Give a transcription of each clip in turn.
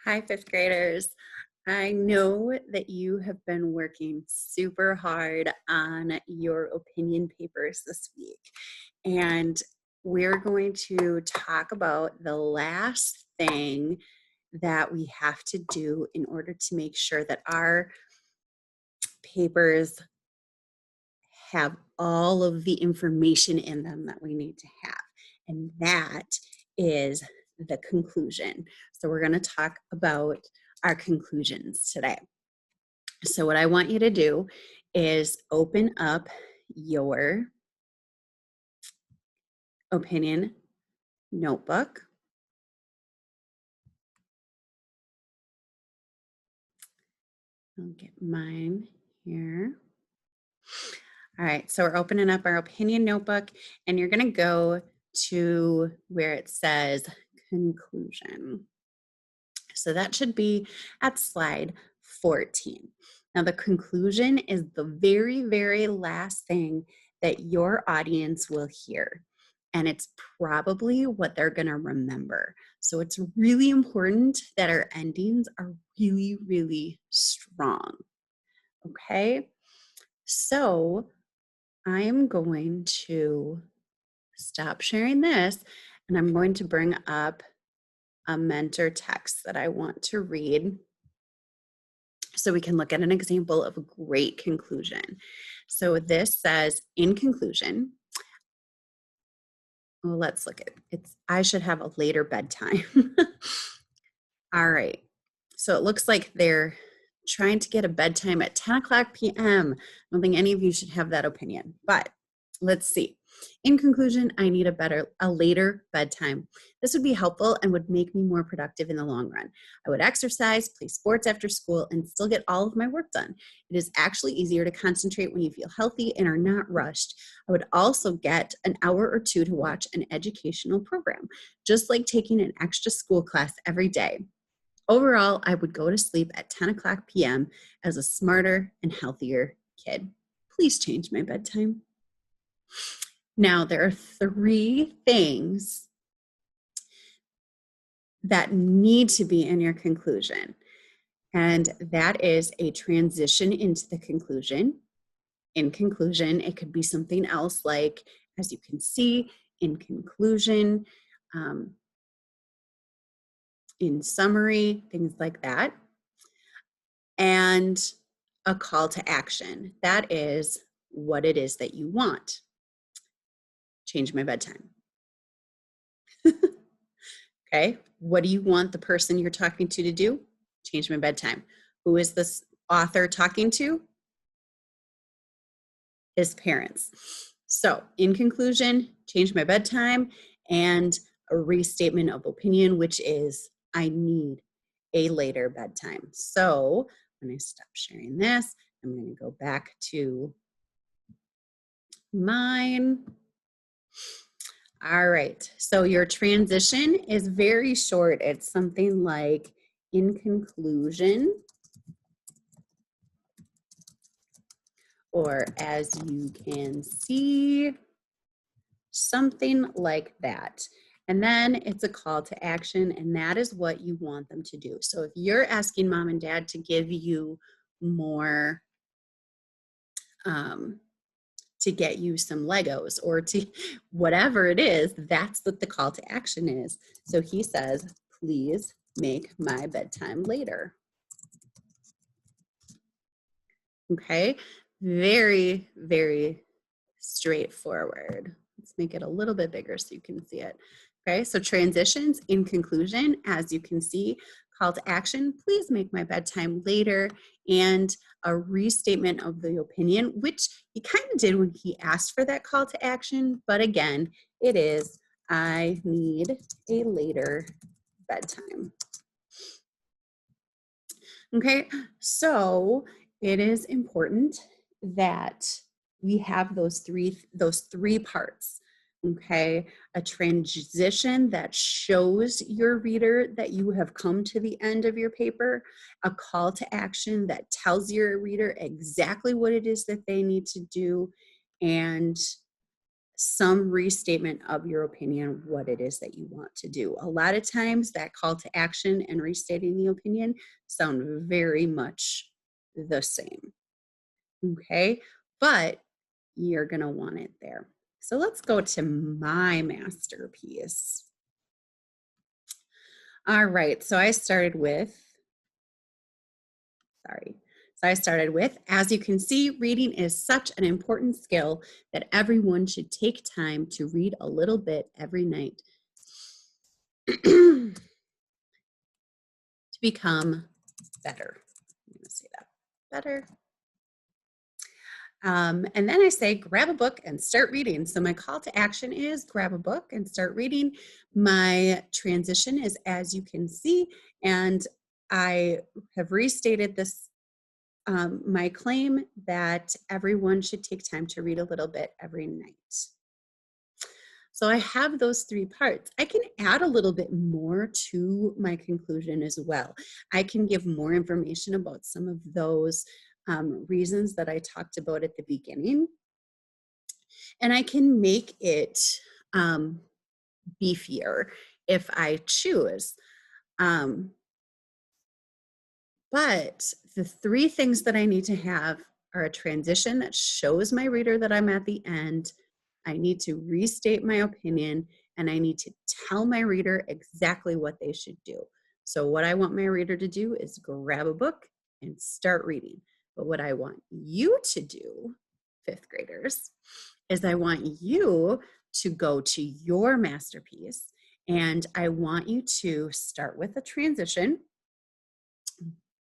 Hi, fifth graders. I know that you have been working super hard on your opinion papers this week, and we're going to talk about the last thing that we have to do in order to make sure that our papers have all of the information in them that we need to have, and that is the conclusion. So we're going to talk about our conclusions today. So what I want you to do is open up your opinion notebook. I'll get mine here. All right, so we're opening up our opinion notebook, and you're going to go to where it says conclusion. So that should be at slide 14. Now, the conclusion is the very, very last thing that your audience will hear. And it's probably what they're going to remember. So it's really important that our endings are really, really strong. Okay. So I'm going to stop sharing this, and I'm going to bring up a mentor text that I want to read so we can look at an example of a great conclusion. So this says, in conclusion, well, let's look at it. I should have a later bedtime. All right. So it looks like they're trying to get a bedtime at 10 o'clock p.m. I don't think any of you should have that opinion, but let's see. In conclusion, I need a later bedtime. This would be helpful and would make me more productive in the long run. I would exercise, play sports after school, and still get all of my work done. It is actually easier to concentrate when you feel healthy and are not rushed. I would also get an hour or two to watch an educational program, just like taking an extra school class every day. Overall, I would go to sleep at 10 o'clock p.m. as a smarter and healthier kid. Please change my bedtime. Now, there are 3 things that need to be in your conclusion, and that is a transition into the conclusion. In conclusion, it could be something else like, as you can see, in conclusion, in summary, things like that. And a call to action. That is what it is that you want. Change my bedtime. Okay. What do you want the person you're talking to do? Change my bedtime. Who is this author talking to? His parents. So, in conclusion, change my bedtime, and a restatement of opinion, which is I need a later bedtime. So, when I stop sharing this, I'm going to go back to mine. All right. So your transition is very short. It's something like, in conclusion, or as you can see, something like that. And then it's a call to action, and that is what you want them to do. So if you're asking mom and dad to give you more, to get you some Legos or to whatever it is, that's what the call to action is. So he says, please make my bedtime later. Okay, very, very straightforward. Let's make it a little bit bigger so you can see it. Okay, so transitions, in conclusion, as you can see, call to action, please make my bedtime later, and a restatement of the opinion, which he kind of did when he asked for that call to action, but again, it is, I need a later bedtime. Okay, so it is important that we have those three parts. Okay, a transition that shows your reader that you have come to the end of your paper, a call to action that tells your reader exactly what it is that they need to do, and some restatement of your opinion, what it is that you want to do. A lot of times that call to action and restating the opinion sound very much the same. Okay, but you're going to want it there. So let's go to my masterpiece. All right, so I started with, as you can see, reading is such an important skill that everyone should take time to read a little bit every night to become better. I'm going to say that, better. And then I say, grab a book and start reading. So my call to action is grab a book and start reading. My transition is, as you can see, and I have restated this, my claim that everyone should take time to read a little bit every night. So I have those three parts. I can add a little bit more to my conclusion as well. I can give more information about some of those reasons that I talked about at the beginning. And I can make it beefier if I choose. But the three things that I need to have are a transition that shows my reader that I'm at the end. I need to restate my opinion, and I need to tell my reader exactly what they should do. So what I want my reader to do is grab a book and start reading. But what I want you to do, fifth graders, is I want you to go to your masterpiece, and I want you to start with a transition.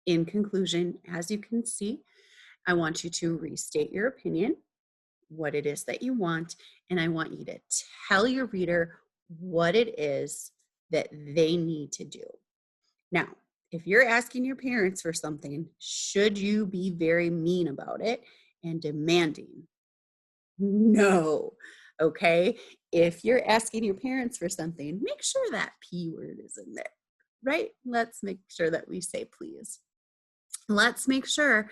In conclusion, as you can see, I want you to restate your opinion, what it is that you want, and I want you to tell your reader what it is that they need to do. Now, if you're asking your parents for something, should you be very mean about it and demanding? No. Okay? If you're asking your parents for something, make sure that P word is in there, right? Let's make sure that we say please. Let's make sure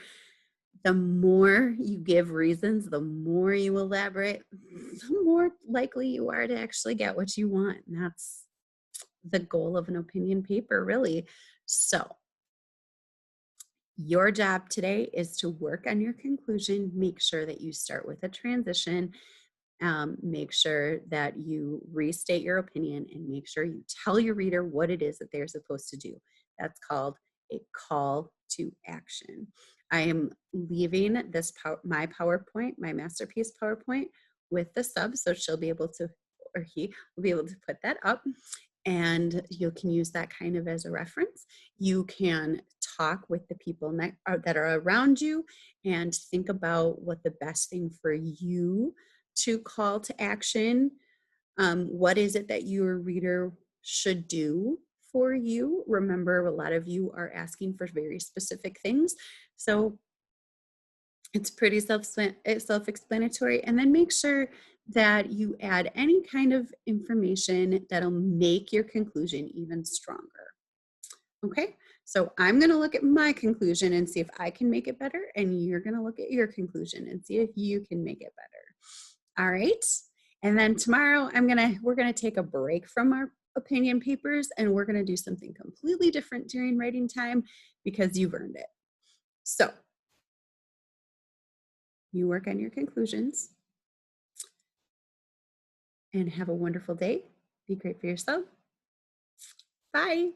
the more you give reasons, the more you elaborate, the more likely you are to actually get what you want. And that's the goal of an opinion paper, really. So your job today is to work on your conclusion. Make sure that you start with a transition. Make sure that you restate your opinion, and make sure you tell your reader what it is that they're supposed to do. That's called a call to action. I am leaving this my PowerPoint, my masterpiece PowerPoint, with the sub, so she'll be able to, or he will be able to put that up, and you can use that kind of as a reference. You can talk with the people that are around you and think about what the best thing for you to call to action. What is it that your reader should do for you? Remember, a lot of you are asking for very specific things. So it's pretty self-explanatory. And then make sure that you add any kind of information that'll make your conclusion even stronger. Okay, so I'm going to look at my conclusion and see if I can make it better, and you're going to look at your conclusion and see if you can make it better. All right, and then tomorrow we're going to take a break from our opinion papers, and we're going to do something completely different during writing time because you've earned it. So you work on your conclusions and have a wonderful day. Be great for yourself. Bye.